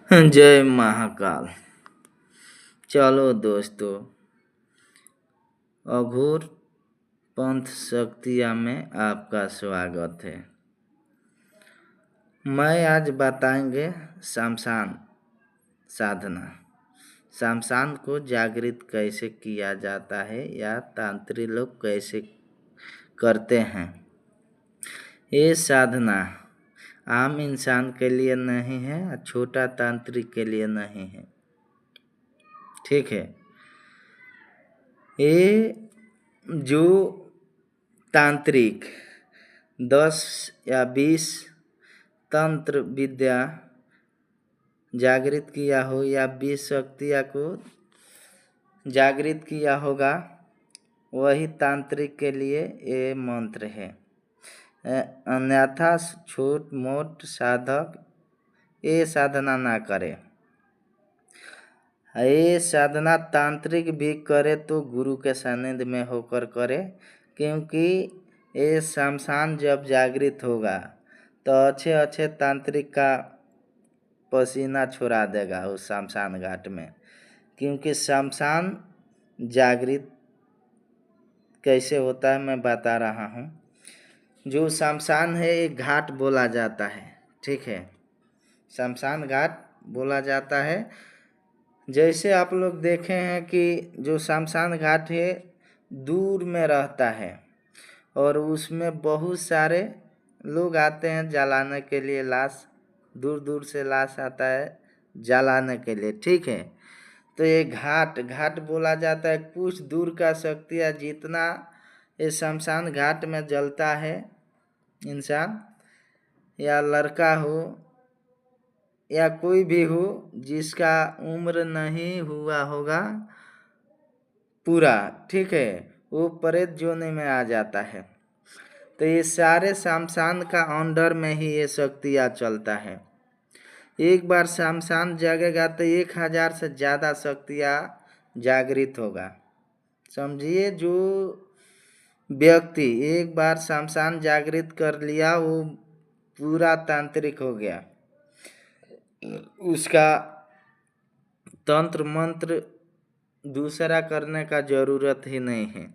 जय महाकाल। चलो दोस्तों, अघोर पंथ शक्तिया में आपका स्वागत है। मैं आज बताएंगे शमशान साधना। शमशान को जागृत कैसे किया जाता है या तांत्रिक लोग कैसे करते हैं। ये साधना आम इंसान के लिए नहीं है और छोटा तांत्रिक के लिए नहीं है। ठीक है। ये जो तांत्रिक 10 या 20 तंत्र विद्या जागृत किया हो या 20 शक्तियाँ को जागृत किया होगा, वही तांत्रिक के लिए ये मंत्र है। अन्यथा छोट मोट साधक ये साधना ना करे। ये साधना तांत्रिक भी करे तो गुरु के सानिध्य में होकर करे, क्योंकि ये शमशान जब जागृत होगा तो अच्छे अच्छे तांत्रिक का पसीना छुड़ा देगा उस शमशान घाट में। क्योंकि शमशान जागृत कैसे होता है मैं बता रहा हूँ। जो शमशान है एक घाट बोला जाता है। ठीक है, शमशान घाट बोला जाता है। जैसे आप लोग देखे हैं कि जो शमशान घाट है दूर में रहता है और उसमें बहुत सारे लोग आते हैं जलाने के लिए लाश। दूर दूर से लाश आता है जलाने के लिए। ठीक है, तो ये घाट बोला जाता है। कुछ दूर का शक्तियाँ जितना ये शमशान घाट में जलता है, इंसान या लड़का हो या कोई भी हो जिसका उम्र नहीं हुआ होगा पूरा, ठीक है, वो प्रेत जोनी में आ जाता है। तो ये सारे शमशान का अंडर में ही ये शक्तियाँ चलता है। एक बार शमशान जागेगा तो 1000 से ज़्यादा शक्तियाँ जागृत होगा। समझिए, जो व्यक्ति एक बार शमशान जागृत कर लिया वो पूरा तांत्रिक हो गया। उसका तंत्र मंत्र दूसरा करने का जरूरत ही नहीं है,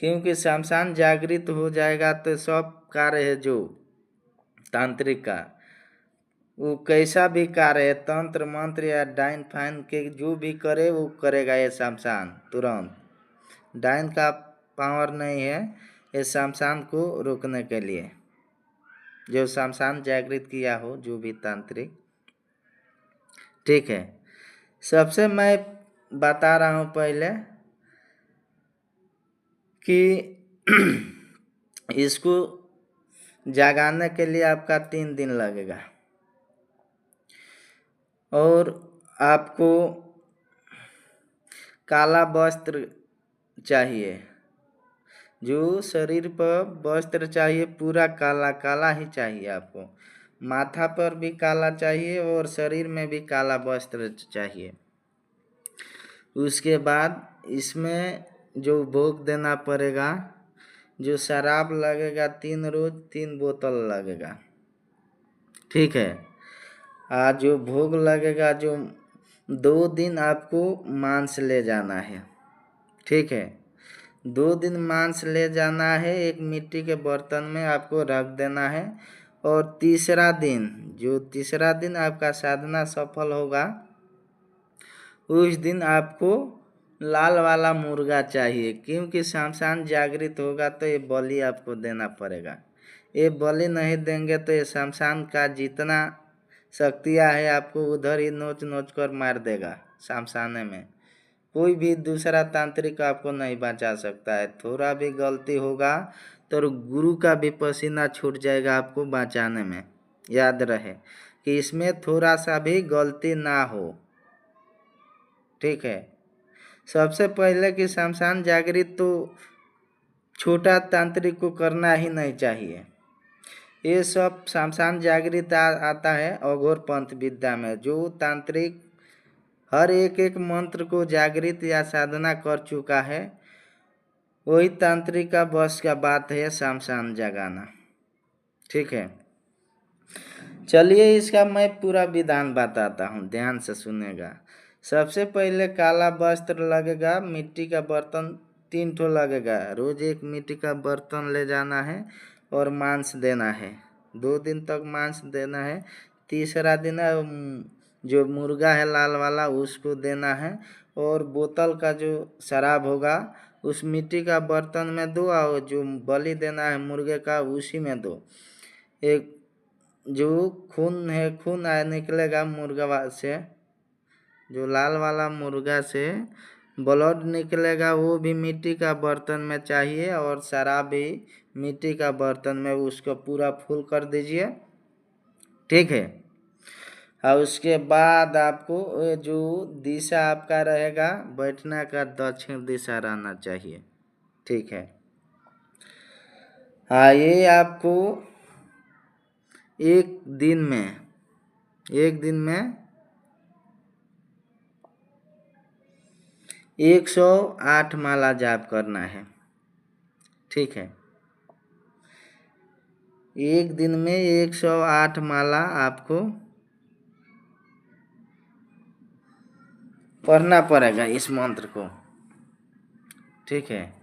क्योंकि शमशान जागृत हो जाएगा तो सब कार्य है जो तांत्रिक का, वो कैसा भी कार्य है, तंत्र मंत्र या डाइन फाइन के जो भी करे वो करेगा ये शमशान तुरंत। डाइन का पावर नहीं है ये शमशान को रोकने के लिए। जो शमशान जागृत किया हो जो भी तांत्रिक, ठीक है। सबसे मैं बता रहा हूँ पहले कि इसको जगाने के लिए आपका 3 दिन लगेगा और आपको काला वस्त्र चाहिए। जो शरीर पर वस्त्र चाहिए पूरा काला काला ही चाहिए आपको। माथा पर भी काला चाहिए और शरीर में भी काला वस्त्र चाहिए। उसके बाद इसमें जो भोग देना पड़ेगा, जो शराब लगेगा 3 रोज 3 बोतल लगेगा। ठीक है। आज जो भोग लगेगा, जो 2 दिन आपको मांस ले जाना है। ठीक है, 2 दिन मांस ले जाना है, एक मिट्टी के बर्तन में आपको रख देना है। और तीसरा दिन आपका साधना सफल होगा, उस दिन आपको लाल वाला मुर्गा चाहिए। क्योंकि शमशान जागृत होगा तो ये बलि आपको देना पड़ेगा। ये बलि नहीं देंगे तो ये शमशान का जितना शक्तियाँ है आपको उधर ही नोच नोच कर मार देगा। शमशाने में कोई भी दूसरा तांत्रिक आपको नहीं बचा सकता है। थोड़ा भी गलती होगा तो गुरु का भी पसीना छूट जाएगा आपको बचाने में। याद रहे कि इसमें थोड़ा सा भी गलती ना हो। ठीक है। सबसे पहले कि शमशान जागृत तो छोटा तांत्रिक को करना ही नहीं चाहिए। ये सब शमशान जागृत आता है अघोर पंथ विद्या में। जो तांत्रिक हर एक मंत्र को जागृत या साधना कर चुका है, वही तांत्रिक का बस का बात है शमशान जगाना। ठीक है, चलिए इसका मैं पूरा विधान बताता हूँ, ध्यान से सुनेगा। सबसे पहले काला वस्त्र लगेगा, मिट्टी का बर्तन 3 ठो लगेगा। रोज एक मिट्टी का बर्तन ले जाना है और मांस देना है। 2 दिन तक मांस देना है। तीसरा दिन जो मुर्गा है लाल वाला उसको देना है। और बोतल का जो शराब होगा उस मिट्टी का बर्तन में दो, और जो बलि देना है मुर्गे का उसी में दो। एक जो खून है, खून निकलेगा मुर्गा से, जो लाल वाला मुर्गा से ब्लड निकलेगा वो भी मिट्टी का बर्तन में चाहिए, और शराब भी मिट्टी का बर्तन में उसको पूरा फुल कर दीजिए, ठीक है। और उसके बाद आपको जो दिशा आपका रहेगा बैठने का दक्षिण दिशा रहना चाहिए, ठीक है। हाँ, ये आपको एक दिन में 108 माला जाप करना है, ठीक है। एक दिन में 108 माला आपको पढ़ना पड़ेगा इस मंत्र को, ठीक है।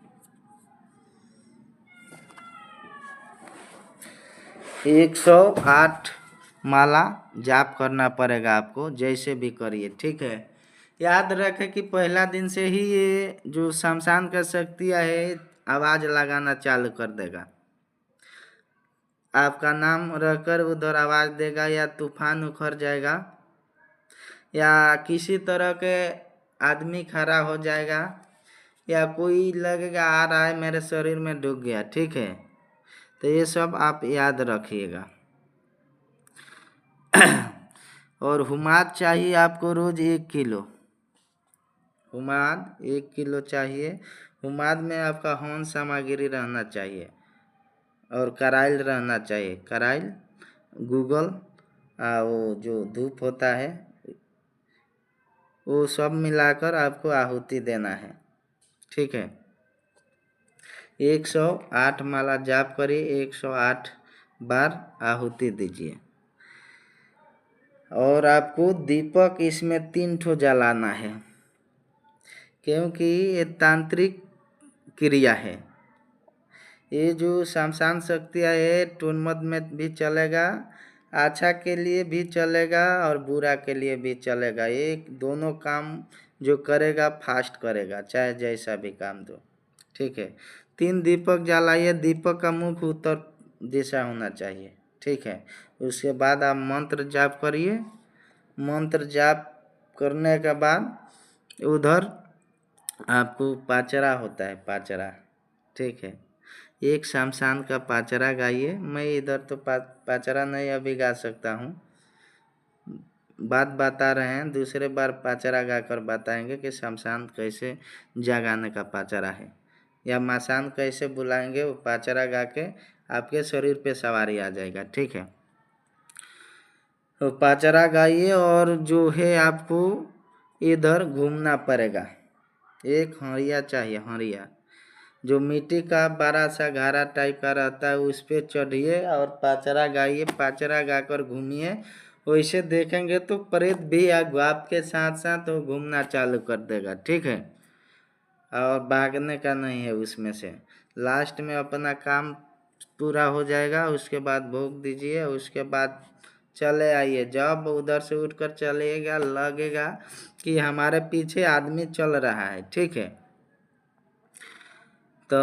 108 माला जाप करना पड़ेगा आपको, जैसे भी करिए, ठीक है। याद रखें कि पहला दिन से ही ये जो शमशान का शक्तियाँ है आवाज़ लगाना चालू कर देगा। आपका नाम रहकर उधर आवाज़ देगा, या तूफान उखड़ जाएगा, या किसी तरह के आदमी खड़ा हो जाएगा, या कोई लगेगा आ रहा है मेरे शरीर में ढुक गया, ठीक है। तो ये सब आप याद रखिएगा। और हुमाद चाहिए आपको रोज 1 किलो, हुमाद 1 किलो चाहिए। हुमाद में आपका हवन सामग्री रहना चाहिए, और कराइल रहना चाहिए। कराइल, गूगल, वो जो धूप होता है वो सब मिलाकर आपको आहुति देना है, ठीक है। 108 माला जाप करिए, 108 बार आहुति दीजिए। और आपको दीपक इसमें 3 ठो जलाना है, क्योंकि ये तांत्रिक क्रिया है। ये जो शमशान शक्तियाँ है टूनमत में भी चलेगा, अच्छा के लिए भी चलेगा और बुरा के लिए भी चलेगा। ये दोनों काम जो करेगा फास्ट करेगा, चाहे जैसा भी काम दो, ठीक है। 3 दीपक जलाइए, दीपक का मुख उत्तर दिशा होना चाहिए, ठीक है। उसके बाद आप मंत्र जाप करिए। मंत्र जाप करने के बाद उधर आपको पाचरा होता है, पाचरा, ठीक है। एक शमशान का पाचरा गाइए। मैं इधर तो पाचरा नहीं अभी गा सकता हूँ, बात बता रहे हैं, दूसरे बार पाचरा गाकर बताएंगे कि शमशान कैसे जगाने का पाचरा है, या मसान कैसे बुलाएंगे। वो पाचरा गा के आपके शरीर पे सवारी आ जाएगा, ठीक है। तो पाचरा गाइए, और जो है आपको इधर घूमना पड़ेगा। एक हरिया चाहिए, हरिया जो मिट्टी का बड़ा सा घारा टाइप का रहता है उस पर चढ़िए और पाचरा गाइए। पाचरा गाकर घूमिए। वैसे देखेंगे तो प्रेत भी आपके साथ साथ वो घूमना चालू कर देगा, ठीक है। और भागने का नहीं है उसमें से। लास्ट में अपना काम पूरा हो जाएगा, उसके बाद भोग दीजिए। उसके बाद चले आइए। जब उधर से उठकर चलेगा लगेगा कि हमारे पीछे आदमी चल रहा है, ठीक है। तो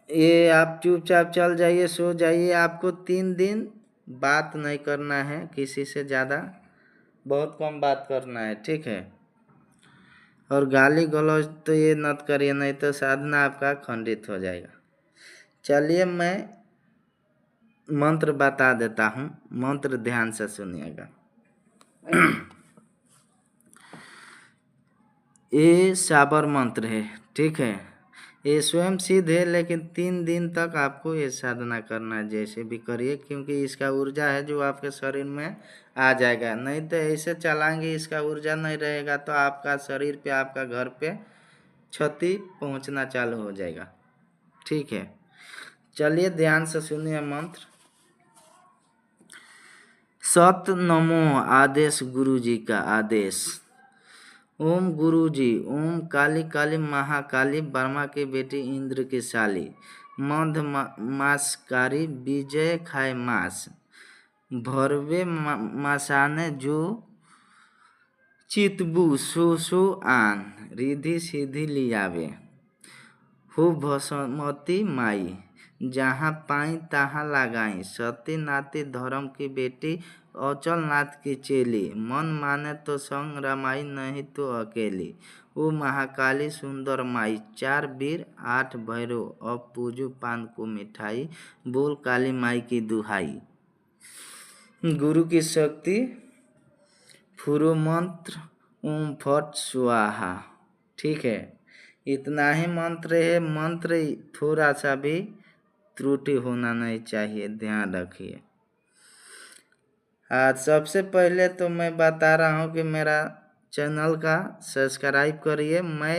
ये आप चुपचाप चल जाइए, सो जाइए। आपको 3 दिन बात नहीं करना है किसी से, ज़्यादा बहुत कम बात करना है, ठीक है। और गाली गलौज तो ये मत करिए, नहीं तो साधना आपका खंडित हो जाएगा। चलिए मैं मंत्र बता देता हूँ, मंत्र ध्यान से सुनिएगा। ये साबर मंत्र है, ठीक है। ये स्वयं सिद्ध है, लेकिन 3 दिन तक आपको ये साधना करना है, जैसे भी करिए, क्योंकि इसका ऊर्जा है जो आपके शरीर में आ जाएगा। नहीं तो ऐसे चलाएंगे, इसका ऊर्जा नहीं रहेगा तो आपका शरीर पे, आपका घर पे क्षति पहुंचना चालू हो जाएगा, ठीक है। चलिए ध्यान से सुनिए मंत्र। सत नमो आदेश गुरु जी का आदेश। ओम गुरु जी ओम काली काली महाकाली ब्रह्मा की बेटी इंद्र की साली मध मासकारी विजय खाए मास भरवे मासाने जो चितबू सो आन रिधि सिद्धि लियावे हो भसमती माई जहाँ पाई तहाँ लगाई सती नाती धर्म की बेटी अचल नाथ की चेली मन माने तो संग रमाई नहीं तो अकेली ओ महाकाली सुंदर माई 4 वीर 8 भैरव अब पूजू पान को मिठाई बोल काली माई की दुहाई। गुरु की शक्ति फुरो मंत्र ओम फट स्वाहा। ठीक है, इतना ही मंत्र है। मंत्र थोड़ा सा भी त्रुटि होना नहीं चाहिए, ध्यान रखिए। आज सबसे पहले तो मैं बता रहा हूँ कि मेरा चैनल का सब्सक्राइब करिए। मैं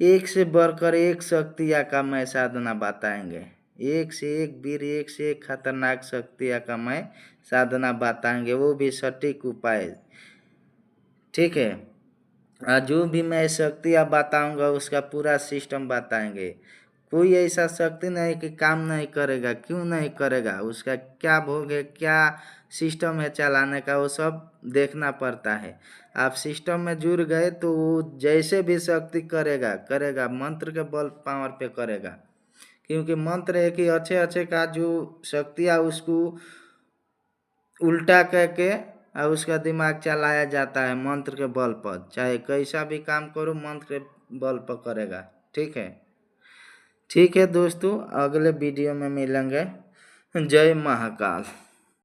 एक से बढ़कर एक शक्तियाँ का मैं साधना बताएंगे, एक से एक वीर, एक से एक खतरनाक शक्तियाँ का मैं साधना बताएंगे, वो भी सटीक उपाय। ठीक है, जो भी मैं शक्तियाँ बताऊंगा उसका पूरा सिस्टम बताएंगे। कोई ऐसा शक्ति नहीं कि काम नहीं करेगा, क्यों नहीं करेगा, उसका क्या भोग है, क्या सिस्टम है चलाने का, वो सब देखना पड़ता है। आप सिस्टम में जुड़ गए तो वो जैसे भी शक्ति करेगा करेगा, मंत्र के बल पावर पे करेगा। क्योंकि मंत्र है कि अच्छे अच्छे का जो शक्तियाँ उसको उल्टा करके और उसका दिमाग चलाया जाता है मंत्र के बल पर। चाहे कैसा भी काम करो मंत्र के बल पर करेगा। ठीक है दोस्तों, अगले वीडियो में मिलेंगे। जय महाकाल।